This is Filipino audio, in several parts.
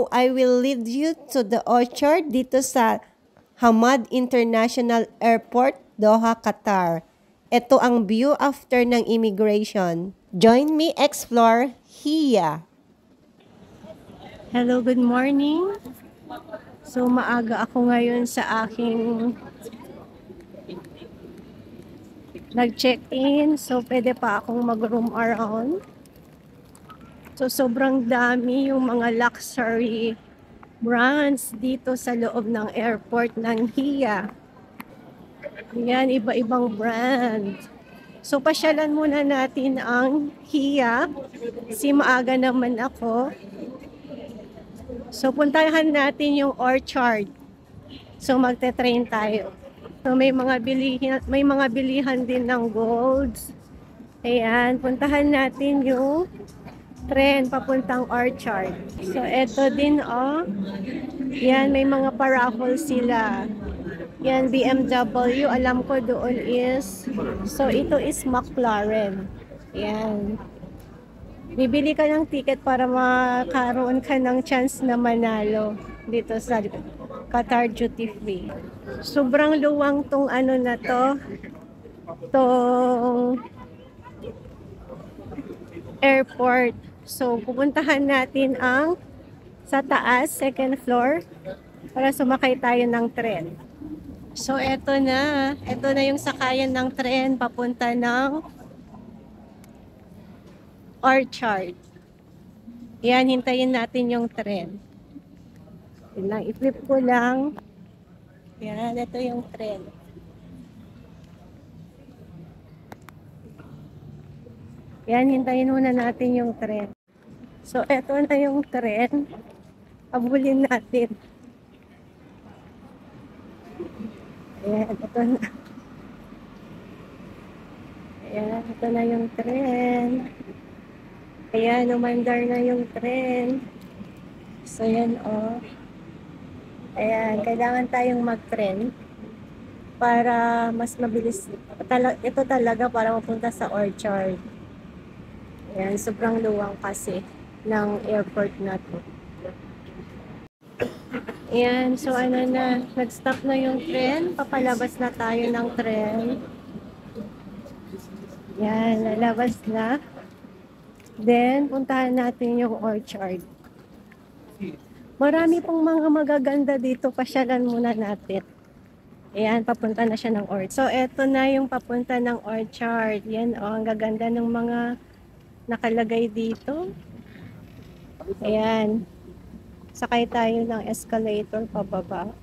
So, I will lead you to the orchard dito sa Hamad International Airport, Doha, Qatar. Ito ang view after ng immigration. Join me explore Hiya. Hello, good morning. So, maaga ako ngayon sa aking nag-check-in. So, pwede pa akong mag-room around. So, sobrang dami yung mga luxury brands dito sa loob ng airport ng Hiya. Yan, iba-ibang brand. So, pasyalan muna natin ang Hiya. Kasi maaga naman ako. So, puntahan natin yung orchard. So, magte-train tayo. So, may mga bilihan din ng golds. Ayan, puntahan natin yung tren papuntang orchard. So, eto din, oh. Yan, may mga paraffle sila. Yan, BMW. Alam ko doon is, so, ito is McLaren. Yan. Bibili ka ng ticket para makaroon ka ng chance na manalo dito sa Qatar Duty Free. Sobrang luwang tong ano na to. Tong airport. So, pupuntahan natin ang sa taas, second floor, para sumakay tayo ng tren. So, eto na. Eto na yung sakayan ng tren papunta ng orchard. Yan, hintayin natin yung tren. Yan lang, i-flip ko lang. Yan, ito yung tren. Yan, hintayin muna natin yung tren. So, eto na yung tren. Abulin natin. Ayan, ito na. Ayan, ito na yung tren. Ayan, umandar na yung tren. So, yan, oh. Ayan, kailangan tayong mag-tren para mas mabilis. Ito talaga para mapunta sa orchard. Ayan, sobrang luwang kasi ng airport na to. Ayan, so ano na, nag-stop na yung tren. Papalabas na tayo ng tren. Ayan, lalabas na. Then, puntahan natin yung orchard. Marami pong mga magaganda dito. Pasyalan muna natin. Ayan, papunta na siya ng orchard. So, eto na yung papunta ng orchard. Yan, oh, ang gaganda ng mga nakalagay dito. Ayan. Sakay tayo ng escalator pababa.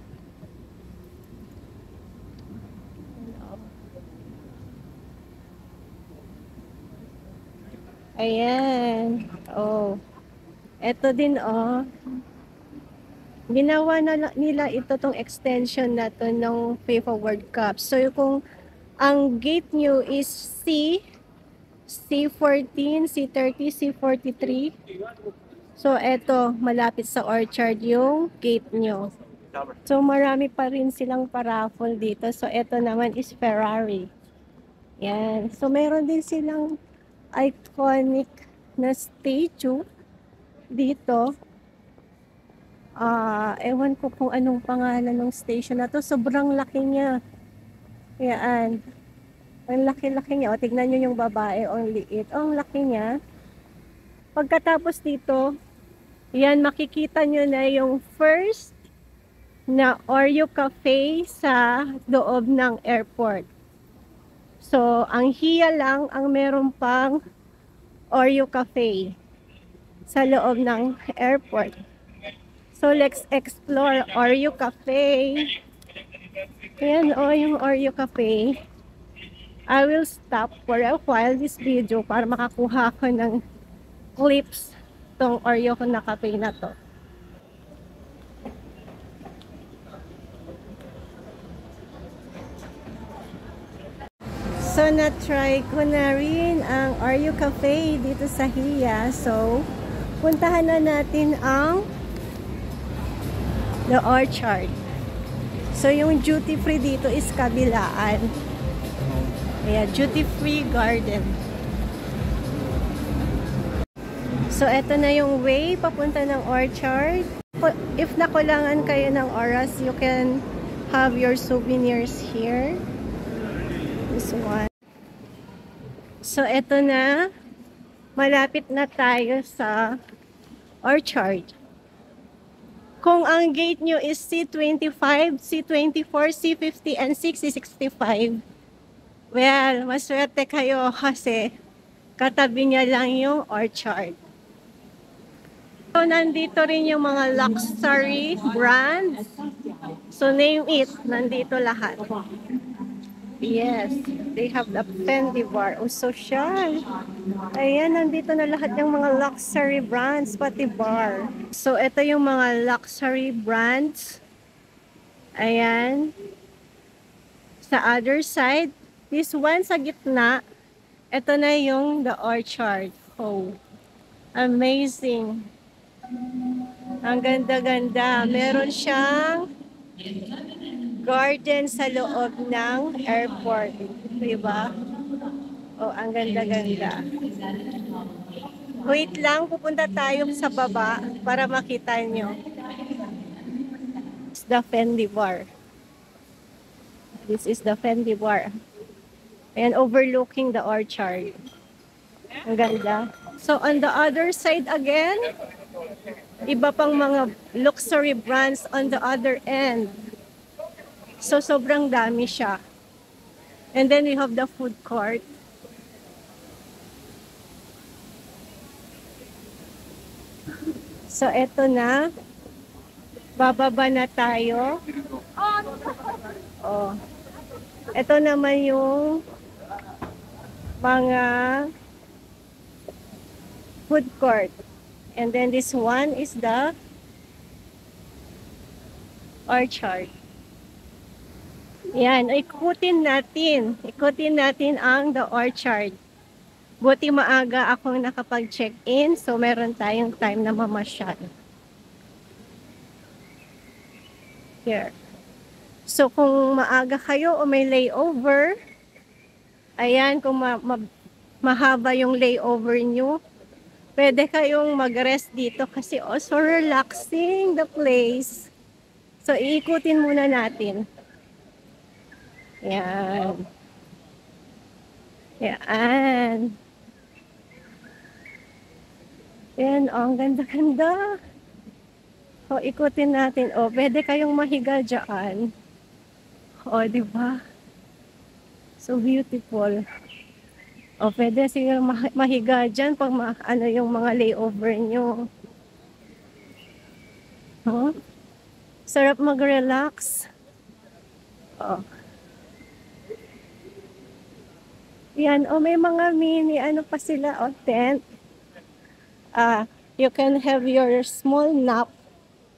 Ayan. Oh. Ito din, oh. Ginawa na nila ito tong extension na to ng FIFA World Cup. So, kung ang gate nyo is C14, C30, C43. So, eto, malapit sa orchard yung gate nyo. So, marami pa rin silang paraffle dito. So, eto naman is Ferrari. Yan. So, meron din silang iconic na statue dito. Ewan ko kung anong pangalan ng station na to. Sobrang laki niya. Yan. Ang laki-laki niya. O, tignan nyo yung babae. Ang liit. Ang laki niya. Pagkatapos dito, yan, makikita nyo na yung first na Oreo Cafe sa loob ng airport. So, ang Hiya lang ang meron pang Oreo Cafe sa loob ng airport. So, let's explore Oreo Cafe. Yan, o, yung Oreo Cafe. I will stop for a while this video para makakuha ko ng clips tong Oreo na cafe na to. So, na-try ko na rin ang Oreo Cafe dito sa Hiya. So, puntahan na natin ang The Orchard. So, yung duty free dito is kabilaan. Ayan, duty free garden. So, eto na yung way papunta ng orchard. if nakulangan kayo ng oras, you can have your souvenirs here. This one. So, eto na. Malapit na tayo sa orchard. Kung ang gate nyo is C25, C24, C50, and C65, well, maswerte kayo kasi katabi niya lang yung orchard. So, nandito rin yung mga luxury brands. So, name it. Nandito lahat. Yes, they have the Fendi bar. Oh, social. Ayan, nandito na lahat ng mga luxury brands, pati bar. So, ito yung mga luxury brands. Ayan. Sa other side, this one sa gitna, ito na yung the orchard. Oh, amazing. Ang ganda-ganda. Meron siyang garden sa loob ng airport. Diba? Oh, ang ganda-ganda. Wait lang, pupunta tayo sa baba para makita nyo. It's the Fendi bar. This is the Fendi bar. And overlooking the orchard. Ang ganda. So, on the other side again, iba pang mga luxury brands on the other end. So, sobrang dami siya. And then we have the food court. So, eto na. Bababa na tayo. Oh. Ito naman yung mga food court. And then this one is the orchard. Yan, ikutin natin. Ikutin natin ang the orchard. Buti maaga akong nakapag-check-in, so meron tayong time na mamasyal. Here. So kung maaga kayo o may layover, ayan, kung mahaba yung layover nyo, pwede kayong mag-rest dito kasi also relaxing the place. So iikutin muna natin. Yan. Yan. Yan, oh, ang ganda-ganda. O, ikutin natin. O, pwede kayong mahiga dyan. O, diba? So beautiful. O, pwede siguro mahiga dyan pag ano yung mga layover nyo. Huh? Sarap mag-relax. O. Yan, o may mga mini, ano pa sila, o tent. You can have your small nap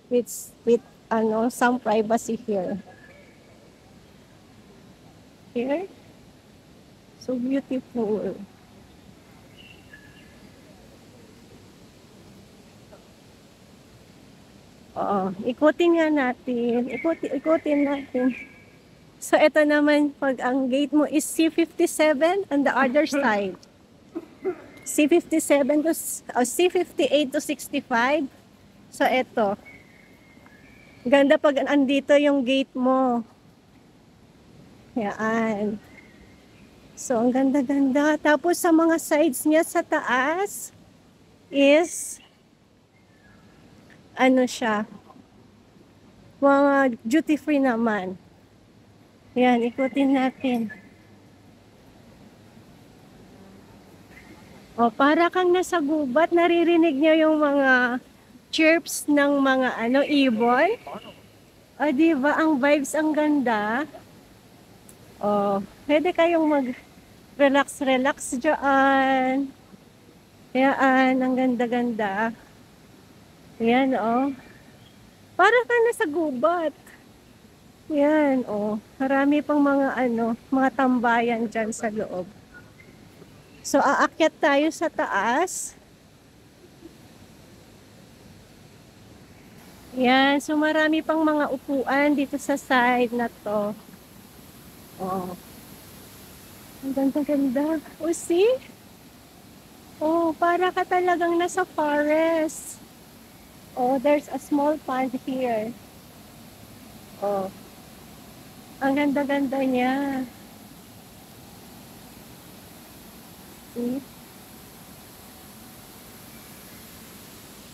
with ano, some privacy here. Here. So beautiful. Ikutin nga natin. Ikutin natin. So, ito naman, pag ang gate mo is C57 on the other side. C57 to C58 to 65. So, ito. Ganda pag andito yung gate mo. Yan. So, ang ganda-ganda. Tapos, sa mga sides niya sa taas is ano siya, mga duty free naman. Yan, ikutin natin. O, para kang nasa gubat, naririnig niyo yung mga chirps ng mga ano, ibon. O, diba? Ang vibes ang ganda. O, pwede kayong mag-relax-relax dyan. Yan, ang ganda-ganda. Yan, o. Para kang nasa gubat. Yan, oh. Marami pang mga ano, mga tambayan dyan sa loob. So, aakyat tayo sa taas. Yan, so marami pang mga upuan dito sa side na to. Oh. Ang ganda-ganda. Oh, see? Oh, para ka talagang nasa forest. Oh, there's a small pond here. Oh, ang ganda-ganda niya. See?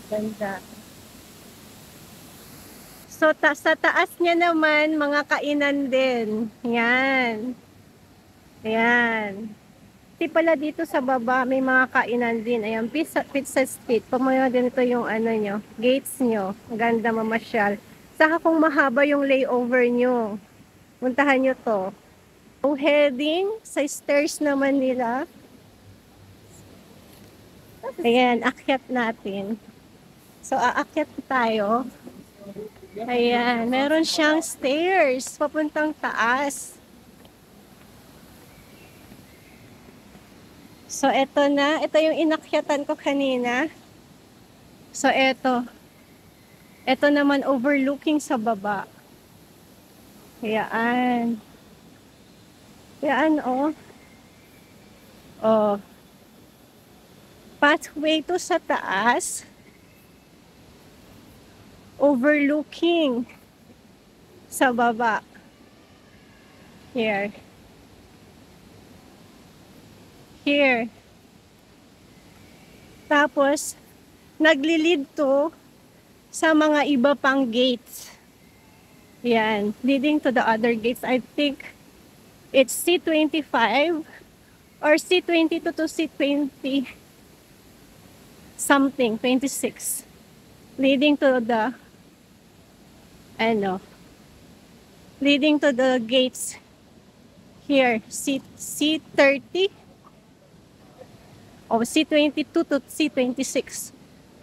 Ganda. So, sa taas niya naman, mga kainan din. Yan. Yan. Di pala dito sa baba, may mga kainan din. Ayan, pizza street. Pamayo din ito yung ano nyo, gates nyo. Ang ganda mamasyal. Saka kung mahaba yung layover nyo, puntahan nyo to. Yung heading sa stairs naman nila. Ayan, akyat natin. So, aakyat tayo. Ayan, meron siyang stairs papuntang taas. So, eto na. Ito yung inakyatan ko kanina. So, eto. Eto naman overlooking sa baba. Ayan. Ayan, oh. Oh. Pathway to sa taas. Overlooking sa baba. Here. Here. Tapos, nagli-lead to sa mga iba pang gates. Yan. Leading to the other gates. I think it's C25 or C22 to C20 something, 26. Leading to the leading to the gates here, C30 or C22 to C26,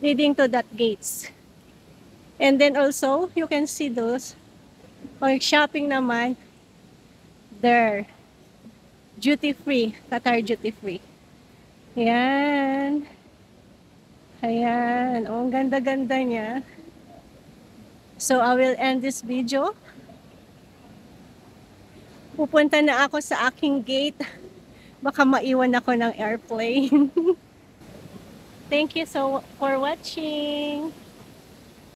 leading to that gates. And then also, you can see those, pag shopping naman, there, duty free, Qatar duty free. Yan. Ayan. Oh, ang ganda-ganda niya. So, I will end this video. Pupunta na ako sa aking gate. Baka maiwan ako ng airplane. Thank you so for watching.